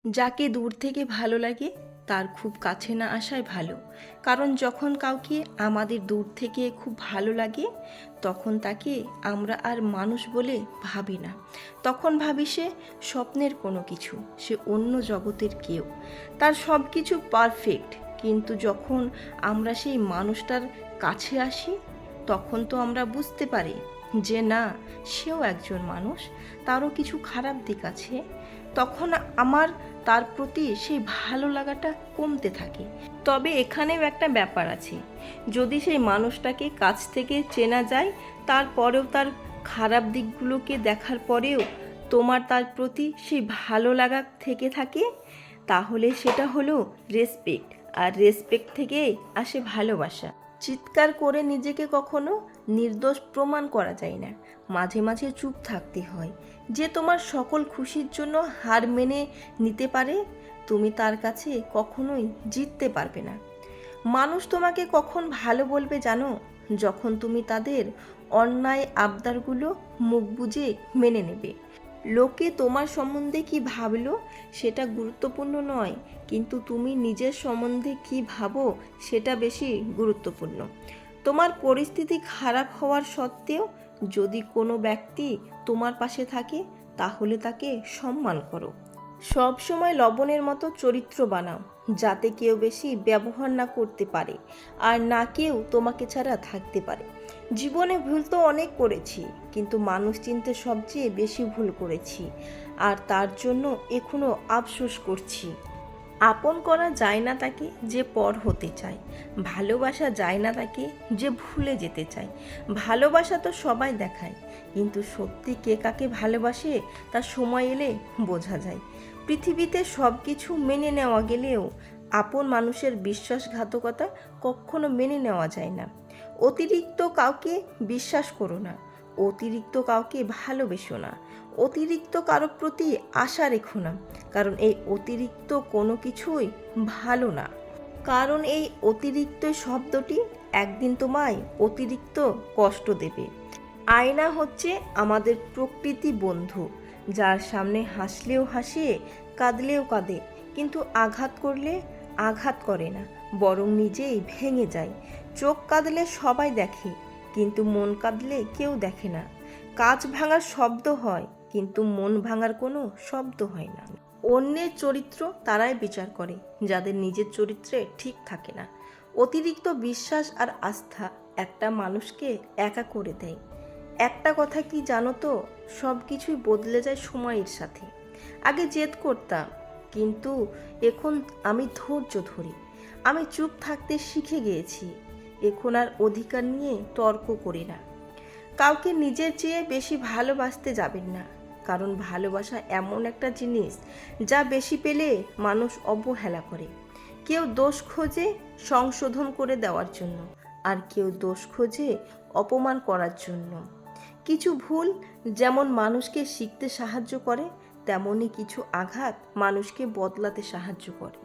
যাকে দূর থেকে ভালো লাগে তার খুব কাছে না আসাই ভালো। কারণ যখন কাউকে আমাদের দূর থেকে খুব ভালো লাগে তখন তাকে আমরা আর মানুষ বলে ভাবি না। তখন ভাবি সে স্বপ্নের কোনো কিছু, সে অন্য জগতের কেউ, তার সব কিছু পারফেক্ট। কিন্তু যখন আমরা সেই মানুষটার কাছে আসি তখন তো আমরা বুঝতে পারি যে না, সেও একজন মানুষ, তারও কিছু খারাপ দিক আছে। তখন আমার তার প্রতি সেই ভালো লাগাটা কমতে থাকে। তবে এখানেও একটা ব্যাপার আছে, যদি সেই মানুষটাকে কাছ থেকে চেনা যায়, তারপরেও তার খারাপ দিকগুলোকে দেখার পরেও তোমার তার প্রতি সেই ভালো লাগা থেকে থাকে, তাহলে সেটা হলো রেসপেক্ট। আর রেসপেক্ট থেকে আসে ভালোবাসা। চিৎকার করে নিজেকে কখনো নির্দোষ প্রমাণ করা যায় না, মাঝে মাঝে চুপ থাকতে হয়। যে তোমার সকল খুশির জন্য হার মেনে নিতে পারে, তুমি তার কাছে কখনোই জিততে পারবে না। মানুষ তোমাকে কখন ভালো বলবে জানো? যখন তুমি তাদের অন্যায় আবদারগুলো মুখ বুজে মেনে নেবে। লোকে তোমার সম্বন্ধে কি ভাবলো সেটা গুরুত্বপূর্ণ নয়, কিন্তু তুমি নিজের সম্বন্ধে কি ভাবো সেটা বেশি গুরুত্বপূর্ণ। তোমার পরিস্থিতি খারাপ হওয়ার সত্ত্বেও যদি কোনো ব্যক্তি তোমার পাশে থাকে তাহলে তাকে সম্মান করো। সব সময় লবণের মতো চরিত্র বানাও, যাতে কেউ বেশি ব্যবহার না করতে পারে আর না কেউ তোমাকে ছাড়া থাকতে পারে। জীবনে ভুল তো অনেক করেছি, কিন্তু মানুষ চিনতে সবচেয়ে বেশি ভুল করেছি, আর তার জন্য এখনো আফসোস করছি। আপন করা যায় না তাকে যে পর হতে চায়, ভালোবাসা যায় না তাকে যে ভুলে যেতে চায়। ভালোবাসা তো সবাই দেখায়, কিন্তু সত্যি কে কাকে ভালোবাসে তা সময় এলে বোঝা যায়। পৃথিবীতে সব কিছু মেনে নেওয়া গেলেও আপন মানুষের বিশ্বাসঘাতকতা কখনো মেনে নেওয়া যায় না। অতিরিক্ত কাউকে বিশ্বাস করো না, অতিরিক্ত কাউকে ভালোবেসো না, অতিরিক্ত কারোর প্রতি আশা রেখো না, কারণ এই অতিরিক্ত কোনো কিছুই ভালো না। কারণ এই অতিরিক্ত শব্দটি একদিন তোমায় অতিরিক্ত কষ্ট দেবে। আয়না হচ্ছে আমাদের প্রকৃতি বন্ধু, যার সামনে হাসলেও হাসে, কাঁদলেও কাঁদে, কিন্তু আঘাত করলে আঘাত করে না, বরং নিজেই ভেঙে যায়। চোখ কাঁদলে সবাই দেখে, কিন্তু মন কাঁদলে কেউ দেখে না। কাঁচ ভাঙার শব্দ হয়, কিন্তু মন ভাঙার কোনো শব্দ হয় না। অন্যের চরিত্র তারাই বিচার করে যাদের নিজের চরিত্রে ঠিক থাকে না। অতিরিক্ত বিশ্বাস আর আস্থা একটা মানুষকে একা করে দেয়। একটা কথা কি জানো তো, সব কিছুই বদলে যায় সময়ের সাথে। আগে জেদ করতাম, কিন্তু এখন আমি ধৈর্য ধরি। আমি চুপ থাকতে শিখে গিয়েছি, এখন আর অধিকার নিয়ে তর্ক করি না। কাউকে নিজের চেয়ে বেশি ভালোবাসতে যাবেন না, কারণ ভালোবাসা এমন একটা জিনিস যা বেশি পেলে মানুষ অবহেলা করে। কেউ দোষ খোঁজে সংশোধন করে দেওয়ার জন্য, আর কেউ দোষ খোঁজে অপমান করার জন্য। কিছু ভুল যেমন মানুষকে শিখতে সাহায্য করে, তেমনি কিছু আঘাত মানুষকে বদলাতে সাহায্য করে।